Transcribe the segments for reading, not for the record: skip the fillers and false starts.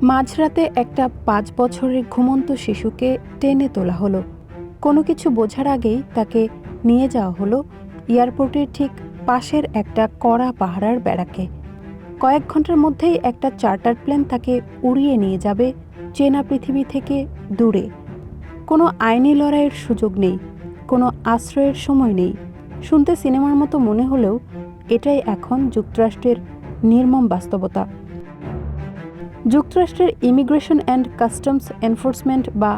মাঝরাতে একটা ৫ বছরের ঘুমন্ত শিশুকে টেনে তোলা হলো। কোনো কিছু বোঝার আগেই তাকে নিয়ে যাওয়া হলো এয়ারপোর্টের ঠিক পাশের একটা কড়া পাহারার ব্যারাকে। কয়েক ঘন্টার মধ্যেই একটা চার্টার প্লেন তাকে উড়িয়ে নিয়ে যাবে চেনা পৃথিবী থেকে দূরে। কোনো আইনি লড়াইয়ের সুযোগ নেই, কোনো আশ্রয়ের সময় নেই। শুনতে সিনেমার মতো মনে হলেও এটাই এখন যুক্তরাষ্ট্রের নির্মম বাস্তবতা। যুক্তরাষ্ট্রের ইমিগ্রেশন অ্যান্ড কাস্টমস এনফোর্সমেন্ট বা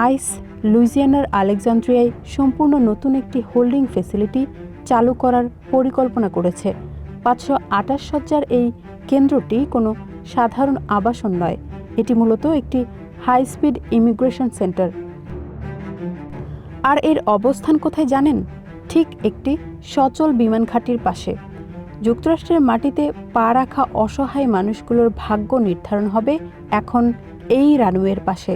আইস লুইজিয়ানার আলেকজান্দ্রিয়ায় সম্পূর্ণ নতুন একটি হোল্ডিং ফ্যাসিলিটি চালু করার পরিকল্পনা করেছে। ৫২৮ শয্যার এই কেন্দ্রটি কোনো সাধারণ আবাসন নয়, এটি মূলত একটি হাই স্পিড ইমিগ্রেশন সেন্টার। আর এর অবস্থান কোথায় জানেন? ঠিক একটি সচল বিমান ঘাঁটির পাশে। যুক্তরাষ্ট্রের মাটিতে পা রাখা অসহায় মানুষগুলোর ভাগ্য নির্ধারণ হবে এখন এই রানওয়ের পাশে।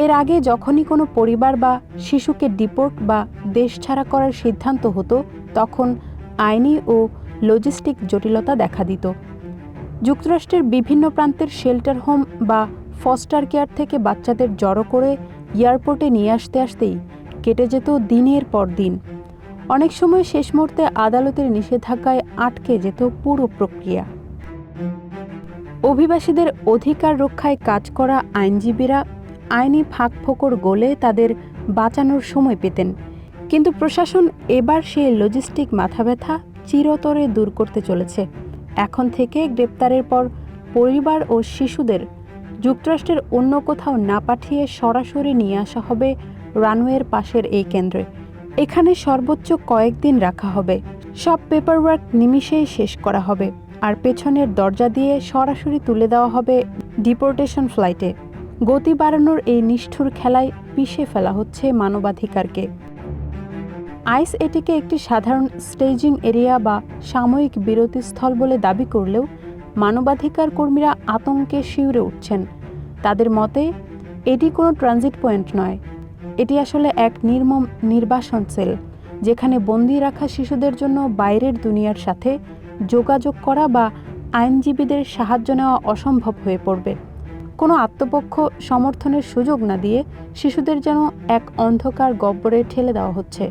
এর আগে যখনই কোনো পরিবার বা শিশুকে ডিপোর্ট বা দেশ ছাড়া করার সিদ্ধান্ত হতো, তখন আইনি ও লজিস্টিক জটিলতা দেখা দিত। যুক্তরাষ্ট্রের বিভিন্ন প্রান্তের শেল্টার হোম বা ফস্টার কেয়ার থেকে বাচ্চাদের জড়ো করে এয়ারপোর্টে নিয়ে আসতেই কেটে যেত দিনের পর দিন। অনেক সময় শেষ মুহূর্তে আদালতের নিষেধাজ্ঞায় আটকে যেত পুরো প্রক্রিয়া। অভিবাসীদের অধিকার রক্ষায় কাজ করা আইনজীবীরা আইনি ফাঁকফোকর গলে তাদের বাঁচানোর সময় পেতেন, কিন্তু প্রশাসন এবার সেই লজিস্টিক মাথাব্যথা চিরতরে দূর করতে চলেছে। এখন থেকে গ্রেপ্তারের পর পরিবার ও শিশুদের যুক্তরাষ্ট্রের অন্য কোথাও না পাঠিয়ে সরাসরি নিয়ে আসা হবে রানওয়ের পাশের এই কেন্দ্রে। এখানে সর্বোচ্চ কয়েকদিন রাখা হবে, সব পেপারওয়ার্ক নিমিষেই শেষ করা হবে, আর পেছনের দরজা দিয়ে সরাসরি তুলে দেওয়া হবে ডিপোর্টেশন ফ্লাইটে। গতি বাড়ানোর এই নিষ্ঠুর খেলায় পিষে ফেলা হচ্ছে মানবাধিকারকে। আইস এটিকে একটি সাধারণ স্টেজিং এরিয়া বা সাময়িক বিরতিস্থল বলে দাবি করলেও মানবাধিকার কর্মীরা আতঙ্কে শিউরে উঠছেন। তাদের মতে এটি কোনো ট্রানজিট পয়েন্ট নয়, এটি আসলে এক নির্মম নির্বাসন সেল, যেখানে বন্দি রাখা শিশুদের জন্য বাইরের দুনিয়ার সাথে যোগাযোগ করা বা আইনজীবীদের সাহায্য নেওয়া অসম্ভব হয়ে পড়বে। কোনো আত্মপক্ষ সমর্থনের সুযোগ না দিয়ে শিশুদের যেন এক অন্ধকার গহ্বরে ঠেলে দেওয়া হচ্ছে।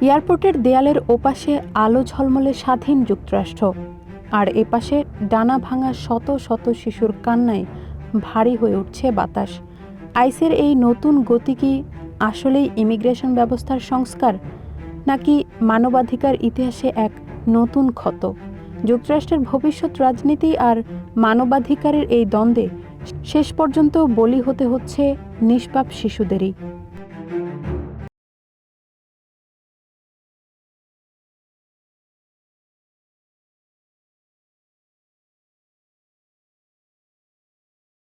এয়ারপোর্টের দেয়ালের ওপাশে আলো ঝলমলে স্বাধীন যুক্তরাষ্ট্র, আর এপাশে ডানা ভাঙা শত শত শিশুর কান্নায় ভারী হয়ে উঠছে বাতাস। আইসের এই নতুন গতি কি আসলেই ইমিগ্রেশন ব্যবস্থার সংস্কার, নাকি মানবাধিকার ইতিহাসে এক নতুন ক্ষত? যুক্তরাষ্ট্রের ভবিষ্যৎ রাজনীতি আর মানবাধিকারের এই দ্বন্দ্বে শেষ পর্যন্ত বলি হতে হচ্ছে নিষ্পাপ শিশুদেরই।